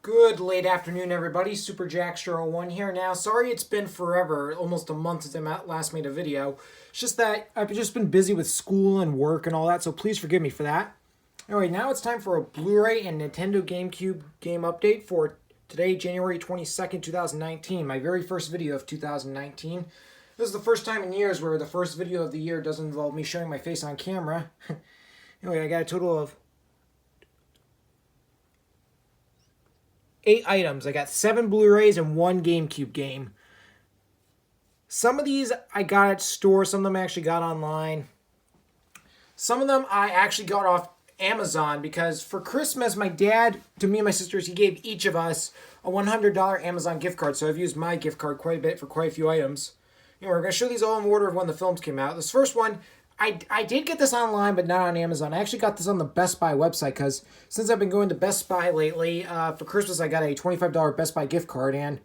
Good late afternoon, everybody. Super Jackster01 here now. Sorry it's been forever, almost a month since I last made a video. It's just that I've just been busy with school and work and all that, so please forgive me for that. Anyway, now it's time for a Blu-ray and Nintendo Gamecube game update for today, January 22nd, 2019. My very first video of 2019. This is the first time in years where the first video of the year doesn't involve me showing my face on camera. Anyway, I got a total of 8 items. I got 7 Blu-rays and 1 GameCube game. Some of these I got at stores, some of them I actually got online. Some of them I actually got off Amazon because for Christmas, my dad, to me and my sisters, he gave each of us a $100 Amazon gift card. So I've used my gift card quite a bit for quite a few items. Anyway, we're going to show these all in order of when the films came out. This first one, I did get this online, but not on Amazon. I actually got this on the Best Buy website because since I've been going to Best Buy lately, for Christmas I got a $25 Best Buy gift card, and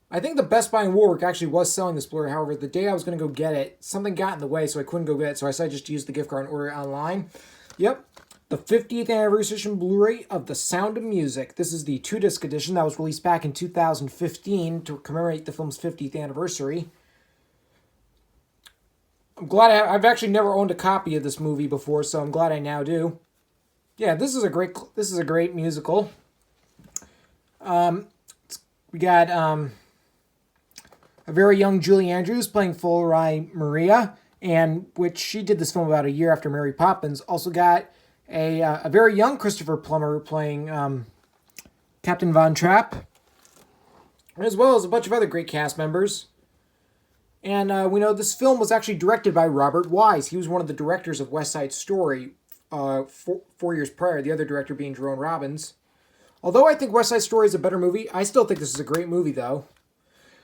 I think the Best Buy in Warwick actually was selling this Blu-ray. However, the day I was going to go get it, something got in the way, so I couldn't go get it, so I decided just to use the gift card and order it online. Yep, the 50th anniversary edition Blu-ray of The Sound of Music. This is the 2-disc edition that was released back in 2015 to commemorate the film's 50th anniversary. I'm glad I've actually never owned a copy of this movie before, so I'm glad I now do. Yeah, this is a great musical. We got a very young Julie Andrews playing Full-Rye Maria, and which she did this film about a year after Mary Poppins. Also got a very young Christopher Plummer playing Captain Von Trapp, as well as a bunch of other great cast members. And we know this film was actually directed by Robert Wise. He was one of the directors of West Side Story 4 years prior, the other director being Jerome Robbins. Although I think West Side Story is a better movie, I still think this is a great movie, though.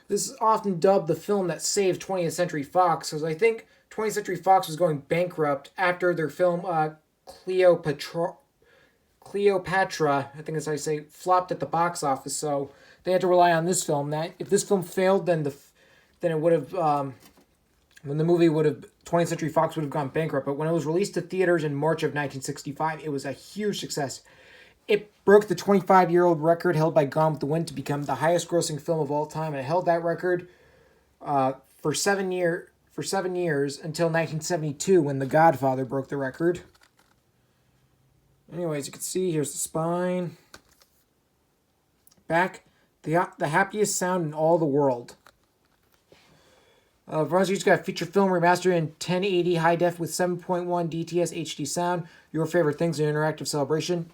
This is often dubbed the film that saved 20th Century Fox, because I think 20th Century Fox was going bankrupt after their film Cleopatra, I think that's how you say, flopped at the box office, so they had to rely on this film. That if this film failed, then it would have, when the movie would have, 20th Century Fox would have gone bankrupt. But when it was released to theaters in March of 1965, it was a huge success. It broke the 25-year-old record held by Gone with the Wind to become the highest-grossing film of all time, and it held that record for 7 years until 1972, when The Godfather broke the record. Anyways, you can see here's the spine, back, the happiest sound in all the world. Verizon's got a feature film remastered in 1080 high def with 7.1 DTS HD sound. Your favorite things in interactive celebration.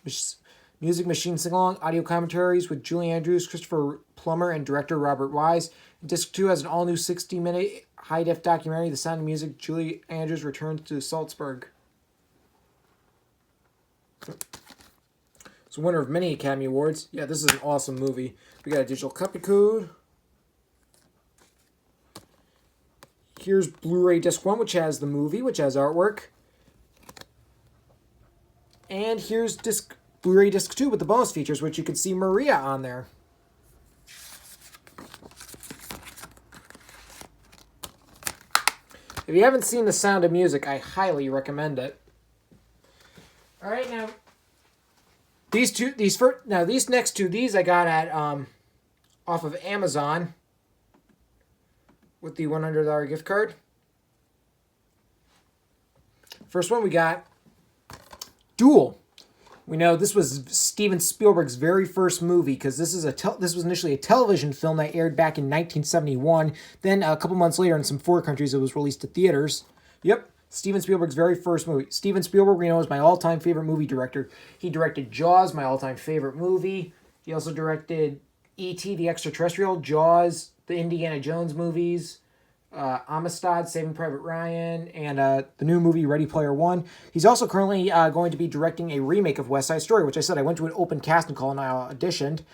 Music machine sing-along. Audio commentaries with Julie Andrews, Christopher Plummer, and director Robert Wise. Disc 2 has an all-new 60-minute high def documentary. The Sound of Music. Julie Andrews returns to Salzburg. It's a winner of many Academy Awards. Yeah, this is an awesome movie. We got a digital copy code. Here's Blu-ray Disc 1, which has the movie, which has artwork. And here's Blu-ray Disc 2 with the bonus features, which you can see Maria on there. If you haven't seen The Sound of Music, I highly recommend it. All right, now these next two I got at off of Amazon with the $100 gift card. First one we got Duel. We know this was Steven Spielberg's very first movie because this was initially a television film that aired back in 1971. Then a couple months later in some foreign countries it was released to theaters. Yep, Steven Spielberg's very first movie. Steven Spielberg, we know, is my all-time favorite movie director. He directed Jaws, my all-time favorite movie. He also directed E.T. the Extraterrestrial, Jaws, the Indiana Jones movies, Amistad, Saving Private Ryan, and the new movie Ready Player One. He's also currently going to be directing a remake of West Side Story, which I said I went to an open casting call and I auditioned.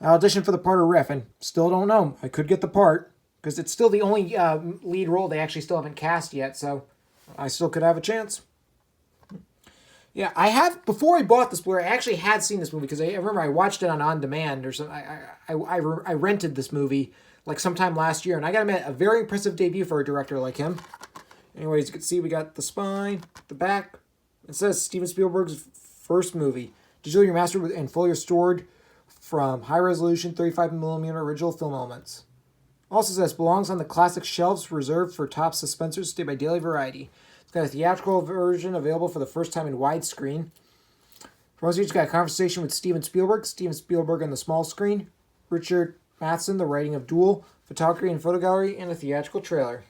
I auditioned for the part of Riff, and still don't know. I could get the part, because it's still the only lead role they actually still haven't cast yet, so I still could have a chance. Yeah, before I bought this Blu-ray, I actually had seen this movie, because I remember I watched it on demand, or something. I rented this movie like sometime last year, and I gotta admit, a very impressive debut for a director like him. Anyways, you can see we got the spine, the back. It says Steven Spielberg's first movie. Digitally remastered and fully restored from high-resolution 35mm original film elements. Also says, belongs on the classic shelves reserved for top suspensors stayed by Daily Variety. It's got a theatrical version available for the first time in widescreen. From it's got a conversation with Steven Spielberg on the small screen, Richard Matheson, the writing of Duel, photography and photo gallery, and a theatrical trailer.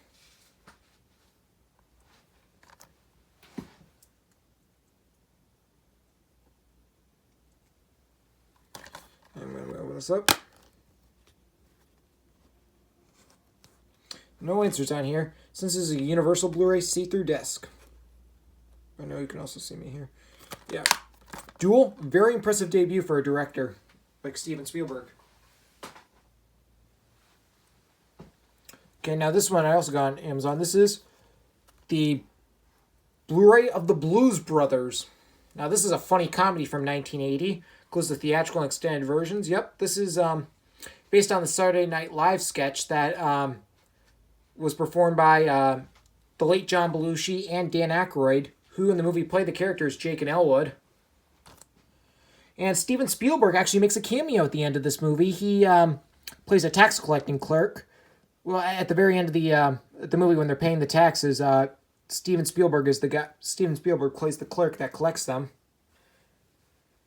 I'm going to open this up. No answers on here, since this is a Universal Blu-ray see-through disc. I know you can also see me here. Yeah. Duel, very impressive debut for a director like Steven Spielberg. Okay, now this one I also got on Amazon. This is the Blu-ray of the Blues Brothers. Now this is a funny comedy from 1980. Includes the theatrical and extended versions. Yep, this is based on the Saturday Night Live sketch that was performed by the late John Belushi and Dan Aykroyd, who in the movie played the characters Jake and Elwood. And Steven Spielberg actually makes a cameo at the end of this movie. He plays a tax collecting clerk. Well, at the very end of the movie, when they're paying the taxes, Steven Spielberg is the guy. Steven Spielberg plays the clerk that collects them.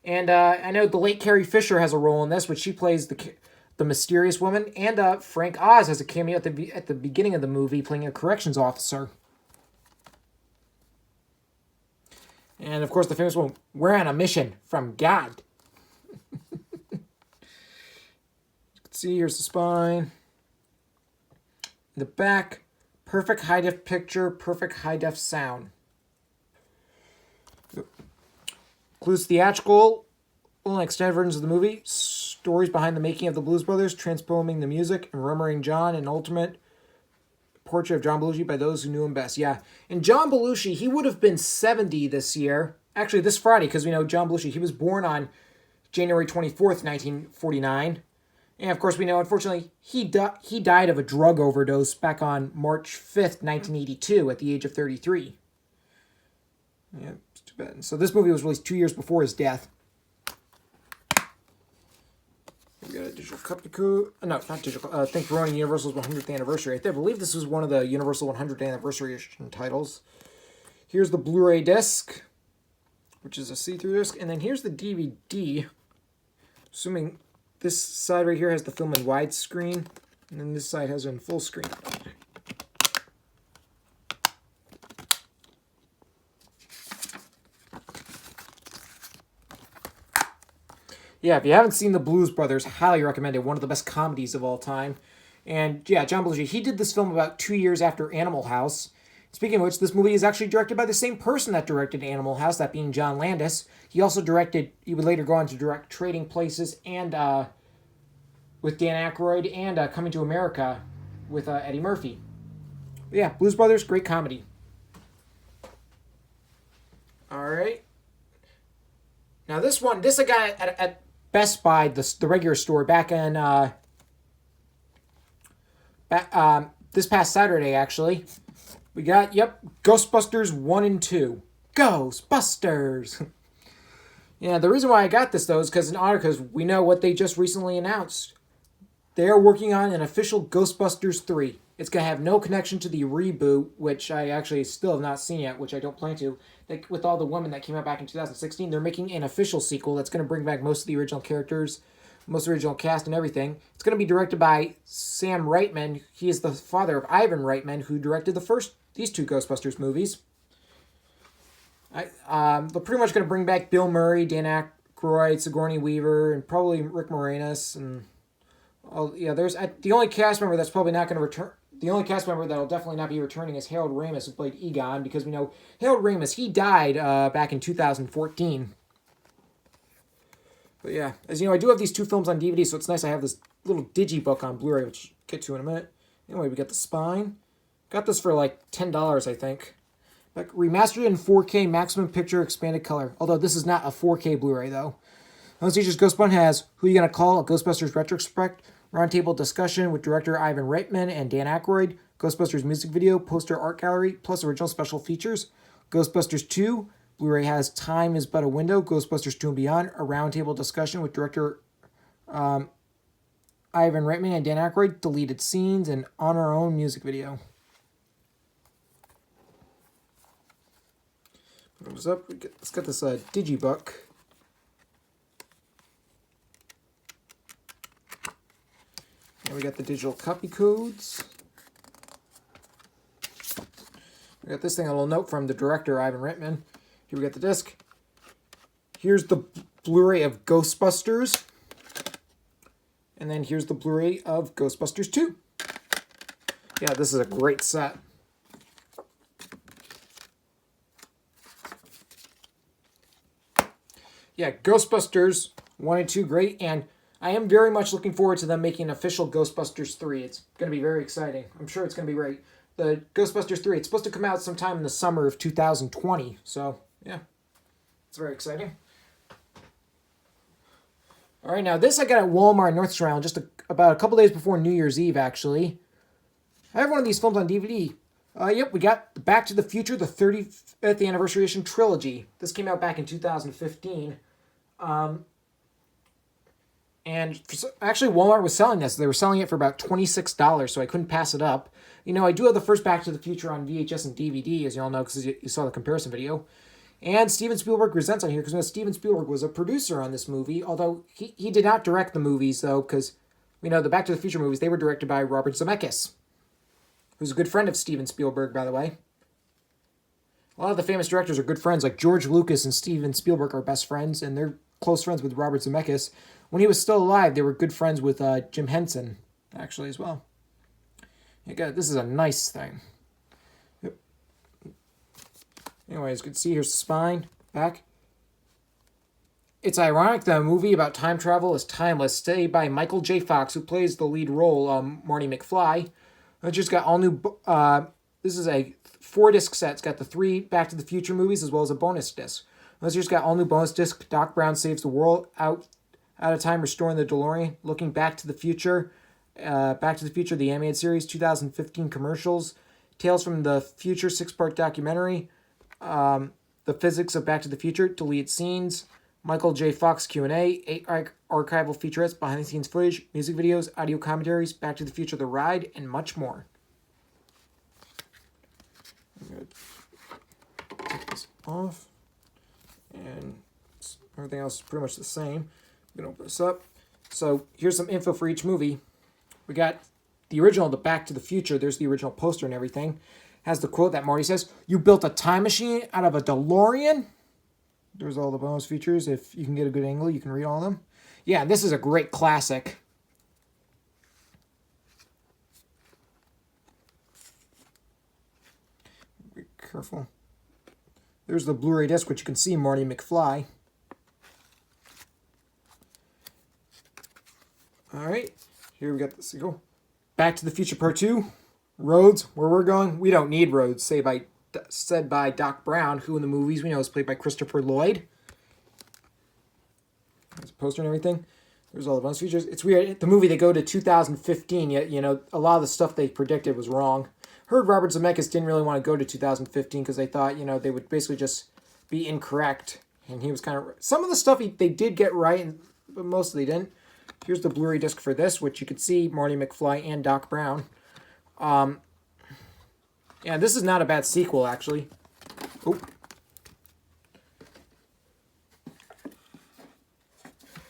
And I know the late Carrie Fisher has a role in this, which she plays the mysterious woman. And Frank Oz has a cameo at the beginning of the movie, playing a corrections officer. And of course, the famous one, "We're on a mission from God." You can see here's the spine. In the back, perfect high def picture, perfect high def sound. Includes theatrical and extended versions of the movie, stories behind the making of the Blues Brothers, transposing the music, and remembering John, an ultimate portrait of John Belushi by those who knew him best. Yeah, and John Belushi, he would have been 70 this year. Actually, this Friday, because we know John Belushi, he was born on January 24th, 1949. And of course, we know, unfortunately, he died of a drug overdose back on March 5th, 1982, at the age of 33. Yeah, it's too bad. So this movie was released 2 years before his death. We got a digital copy code. No, not digital. Thanks for running Universal's 100th anniversary. I believe this was one of the Universal 100th anniversary titles. Here's the Blu-ray disc, which is a see-through disc. And then here's the DVD. Assuming this side right here has the film in widescreen, and then this side has it in full screen. Yeah, if you haven't seen The Blues Brothers, highly recommend it. One of the best comedies of all time. And yeah, John Belushi, he did this film about 2 years after Animal House. Speaking of which, this movie is actually directed by the same person that directed Animal House, that being John Landis. He would later go on to direct Trading Places and with Dan Aykroyd, and Coming to America with Eddie Murphy. But yeah, Blues Brothers, great comedy. All right. Now this I got at Best Buy, the regular store, back in this past Saturday, actually. We got, Ghostbusters 1 and 2. Ghostbusters! Yeah, the reason why I got this, though, is because we know what they just recently announced. They are working on an official Ghostbusters 3. It's going to have no connection to the reboot, which I actually still have not seen yet, which I don't plan to. With all the women that came out back in 2016, they're making an official sequel that's going to bring back most of the original characters, most of the original cast and everything. It's going to be directed by Sam Reitman. He is the father of Ivan Reitman, who directed these two Ghostbusters movies. They're pretty much going to bring back Bill Murray, Dan Aykroyd, Sigourney Weaver, and probably Rick Moranis. And there's the only cast member that's probably not going to return. The only cast member that'll definitely not be returning is Harold Ramis, who played Egon, because we know Harold Ramis, he died back in 2014. But yeah, as you know, I do have these two films on DVD, so it's nice I have this little digibook on Blu-ray, which I'll get to in a minute. Anyway, we got the spine. Got this for like $10, I think. Like, remastered in 4K maximum picture expanded color. Although this is not a 4K Blu-ray, though. Features Ghostbusters has Who You Gonna Call? A Ghostbusters Retrospect, roundtable discussion with director Ivan Reitman and Dan Aykroyd, Ghostbusters music video, poster art gallery, plus original special features. Ghostbusters 2, Blu-ray has Time Is But a Window, Ghostbusters 2 and Beyond, a roundtable discussion with director Ivan Reitman and Dan Aykroyd, deleted scenes, and On Our Own music video. What's up? Let's get this digibook. And we got the digital copy codes. We got this thing, a little note from the director, Ivan Reitman. Here we got the disc. Here's the Blu-ray of Ghostbusters. And then here's the Blu-ray of Ghostbusters 2. Yeah, this is a great set. Yeah, Ghostbusters 1 and 2, great. And I am very much looking forward to them making an official Ghostbusters 3. It's going to be very exciting. I'm sure it's going to be great. The Ghostbusters 3, it's supposed to come out sometime in the summer of 2020. So, yeah, it's very exciting. All right, now this I got at Walmart in North Carolina just about a couple days before New Year's Eve, actually. I have one of these films on DVD. Yep, we got Back to the Future, the 35th Anniversary Edition Trilogy. This came out back in 2015. And actually, Walmart was selling this. They were selling it for about $26, so I couldn't pass it up. You know, I do have the first Back to the Future on VHS and DVD, as you all know, because you saw the comparison video. And Steven Spielberg presents on here, because Steven Spielberg was a producer on this movie, although he did not direct the movies, though, because, you know, the Back to the Future movies, they were directed by Robert Zemeckis, who's a good friend of Steven Spielberg, by the way. A lot of the famous directors are good friends, like George Lucas and Steven Spielberg are best friends, and they're close friends with Robert Zemeckis. When he was still alive, they were good friends with Jim Henson, actually, as well. This is a nice thing. Yep. Anyways, good to see. Here's the spine, back. It's ironic that a movie about time travel is timeless, say by Michael J. Fox, who plays the lead role, Marty McFly. I just got all new... this is a 4-disc set. It's got the 3 Back to the Future movies as well as a bonus disc. Let's just got all new bonus disc. Doc Brown saves the world out of time, restoring the DeLorean. Looking Back to the Future. Back to the Future, the animated series, 2015 commercials. Tales from the Future, 6-part documentary. The Physics of Back to the Future, deleted scenes. Michael J. Fox Q&A, 8 archival featurettes, behind-the-scenes footage, music videos, audio commentaries, Back to the Future, The Ride, and much more. I'm going to take this off. And everything else is pretty much the same. I'm going to open this up. So here's some info for each movie. We got the original, the Back to the Future. There's the original poster and everything. Has the quote that Marty says, "You built a time machine out of a DeLorean?" There's all the bonus features. If you can get a good angle, you can read all of them. Yeah, this is a great classic. Be careful. There's the Blu-ray disc, which you can see Marty McFly. All right, here we got the sequel. Back to the Future Part 2. Roads, where we're going, we don't need roads, said by Doc Brown, who in the movies we know is played by Christopher Lloyd. There's a poster and everything. There's all the bonus features. It's weird. The movie, they go to 2015, yet, you know, a lot of the stuff they predicted was wrong. Heard Robert Zemeckis didn't really want to go to 2015 because they thought, you know, they would basically just be incorrect. And he was kind of... Some of the stuff they did get right, but most of they didn't. Here's the Blu-ray disc for this, which you could see Marty McFly and Doc Brown. Yeah, this is not a bad sequel, actually. Oh.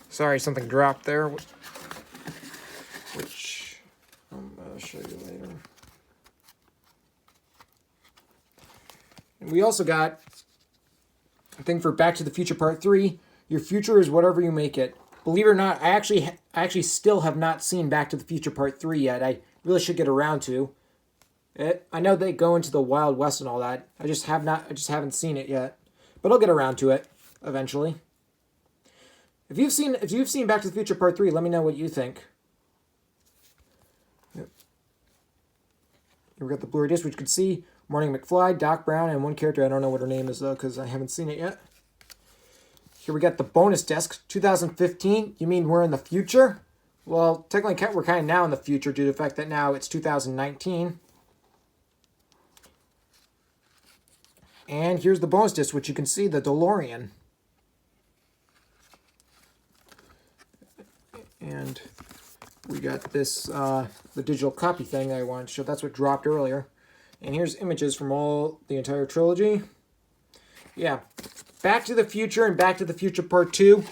Sorry, something dropped there. Which I'm going to show you later. And we also got a thing for Back to the Future Part 3. Your future is whatever you make it. Believe it or not, I actually still have not seen Back to the Future Part 3 yet. I really should get around to it. I know they go into the Wild West and all that. I just haven't seen it yet. But I'll get around to it eventually. If you've seen Back to the Future Part 3, let me know what you think. Yep. Here we got the Blu-ray disc, which you can see Marty McFly, Doc Brown, and one character. I don't know what her name is though, because I haven't seen it yet. Here we got the bonus disc, 2015. You mean we're in the future? Well, technically we're kind of now in the future due to the fact that now it's 2019. And here's the bonus disc, which you can see the DeLorean. And we got this, the digital copy thing that I wanted to show. That's what dropped earlier. And here's images from the entire trilogy. Yeah. Back to the Future and Back to the Future Part 2.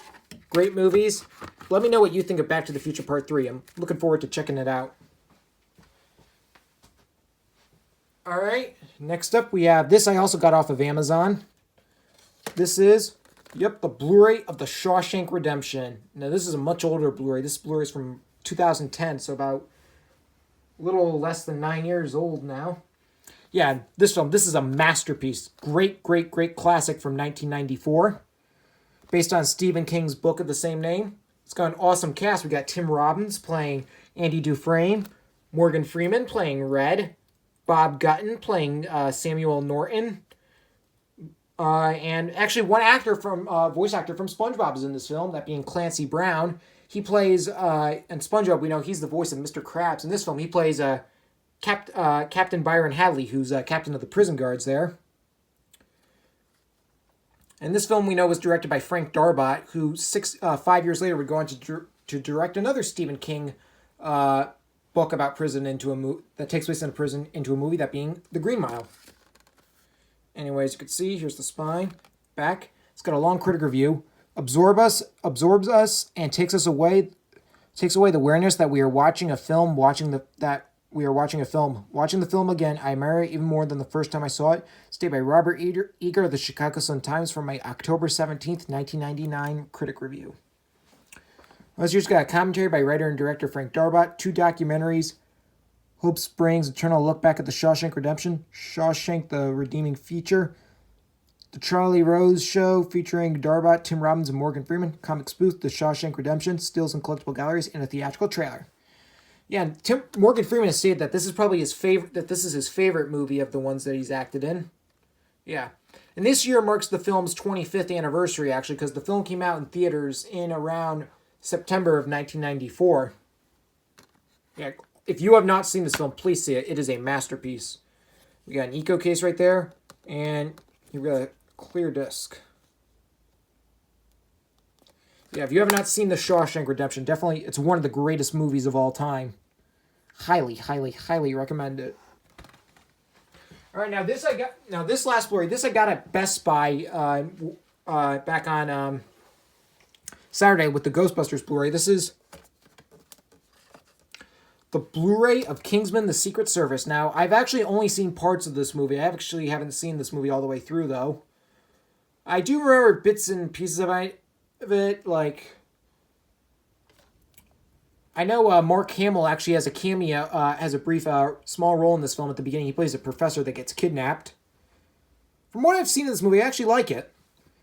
Great movies. Let me know what you think of Back to the Future Part 3. I'm looking forward to checking it out. Alright, next up we have this I also got off of Amazon. This is, yep, the Blu-ray of the Shawshank Redemption. Now this is a much older Blu-ray. This Blu-ray is from 2010, so about a little less than 9 years old now. Yeah, this film, this is a masterpiece. Great, great, great classic from 1994. Based on Stephen King's book of the same name. It's got an awesome cast. We got Tim Robbins playing Andy Dufresne, Morgan Freeman playing Red, Bob Gutton playing Samuel Norton, and actually one actor from voice actor from SpongeBob is in this film, that being Clancy Brown. He plays in SpongeBob. We know he's the voice of Mr. Krabs. In this film, he plays Captain Byron Hadley, who's captain of the prison guards there. And this film we know was directed by Frank Darabont, who 5 years later would go on to direct another Stephen King book about prison that takes place in a prison into a movie, that being The Green Mile. Anyways, you can see here's the spine, back. It's got a long critic review. Absorbs us, and takes away the awareness that we are watching a film. Watching the film again, I admire it even more than the first time I saw it. Stated by Robert Eager of the Chicago Sun-Times from my October 17th, 1999 critic review. This year's got a commentary by writer and director Frank Darabont, 2 documentaries, Hope Springs, Eternal Look Back at the Shawshank Redemption, Shawshank the Redeeming Feature, The Charlie Rose Show featuring Darabont, Tim Robbins, and Morgan Freeman, Comics Booth, The Shawshank Redemption, Stills and Collectible Galleries, and a theatrical trailer. Yeah, and Morgan Freeman has stated that this is probably his favorite movie of the ones that he's acted in. Yeah. And this year marks the film's 25th anniversary, actually, because the film came out in theaters in around September of 1994. Yeah, if you have not seen this film, please see it. It is a masterpiece. We got an eco case right there, and you've got a clear disc. Yeah, if you have not seen The Shawshank Redemption, definitely, it's one of the greatest movies of all time. Highly, highly, highly recommend it. All right, now this last Blu-ray, this I got at Best Buy back on Saturday with the Ghostbusters Blu-ray. This is the Blu-ray of Kingsman: The Secret Service. Now, I've actually only seen parts of this movie. I actually haven't seen this movie all the way through, though. I do remember bits and pieces of it, like, I know Mark Hamill actually has a cameo, has a brief, small role in this film at the beginning. He plays a professor that gets kidnapped. From what I've seen in this movie, I actually like it.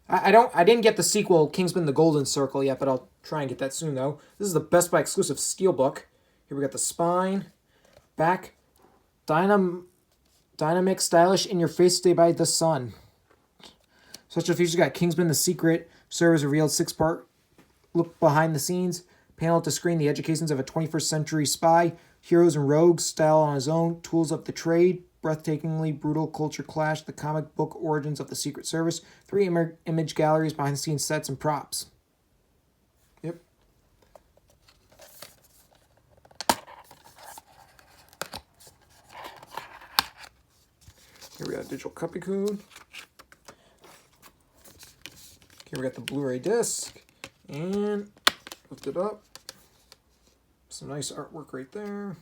I didn't get the sequel, Kingsman: The Golden Circle, yet, but I'll try and get that soon, though. This is the Best Buy exclusive steelbook. Here we got the spine, back, dynamic, stylish, in your face, stay by the sun. Special features got Kingsman: The Secret Service revealed 6-part look behind the scenes, panel to screen the educations of a 21st century spy, heroes and rogues, style on his own, tools of the trade, breathtakingly brutal culture clash, the comic book origins of the Secret Service, 3 image galleries, behind the scenes sets and props. Yep. Here we got digital copy code. Here we got the Blu-ray disc, and lift it up. Some nice artwork right there.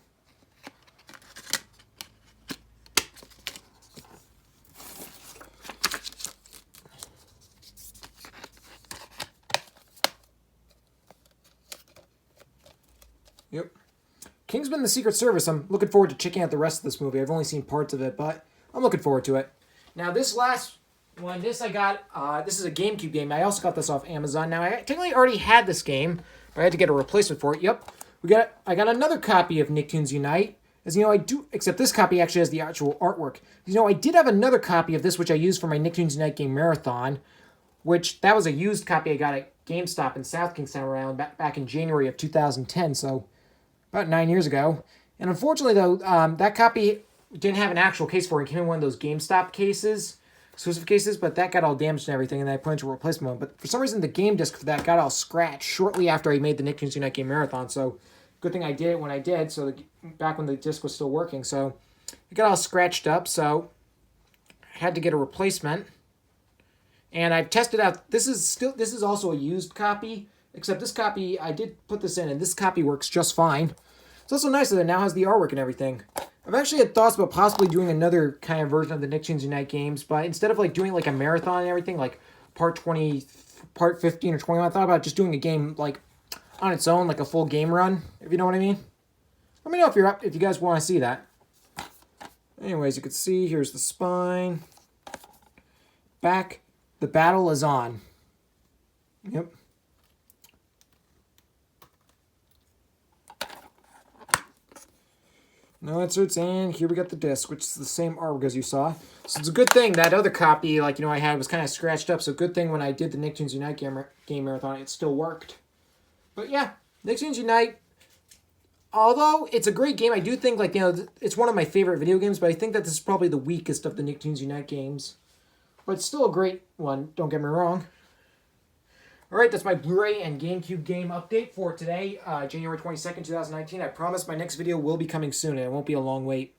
Yep. Kingsman: The Secret Service. I'm looking forward to checking out the rest of this movie. I've only seen parts of it, but I'm looking forward to it. Now, this last one, this I got, this is a GameCube game. I also got this off Amazon. Now, I technically already had this game, but I had to get a replacement for it. Yep. I got another copy of Nicktoons Unite. As you know, I do, except this copy actually has the actual artwork. You know, I did have another copy of this, which I used for my Nicktoons Unite game marathon, which that was a used copy I got at GameStop in South Kingstown around back in January of 2010, so about 9 years ago. And unfortunately, though, that copy didn't have an actual case for it. It came in one of those GameStop cases. exclusive cases, but that got all damaged and everything, and I put into a replacement one. But for some reason, the game disc for that got all scratched shortly after I made the Nicktoons Unite Game Marathon. So good thing I did it when I did, so back when the disc was still working. So it got all scratched up, so I had to get a replacement. And I've tested out. This is also a used copy, except this copy I did put this in, and this copy works just fine. It's also nice that it now has the artwork and everything. I've actually had thoughts about possibly doing another kind of version of the Nicktoons Unite games, but instead of like doing like a marathon and everything, like part 20, part 15 or 21, I thought about just doing a game like on its own, like a full game run, if you know what I mean. Let me know if you guys want to see that. Anyways, you can see here's the spine. Back, the battle is on. Yep. No inserts, and here we got the disc, which is the same artwork as you saw. So it's a good thing that other copy, like, I had was kind of scratched up. So good thing when I did the Nicktoons Unite game marathon, it still worked. But yeah, Nicktoons Unite, although it's a great game, I do think, like, it's one of my favorite video games, but I think that this is probably the weakest of the Nicktoons Unite games. But it's still a great one, don't get me wrong. Alright, that's my Blu-ray and GameCube game update for today, January 22nd, 2019. I promise my next video will be coming soon, and it won't be a long wait.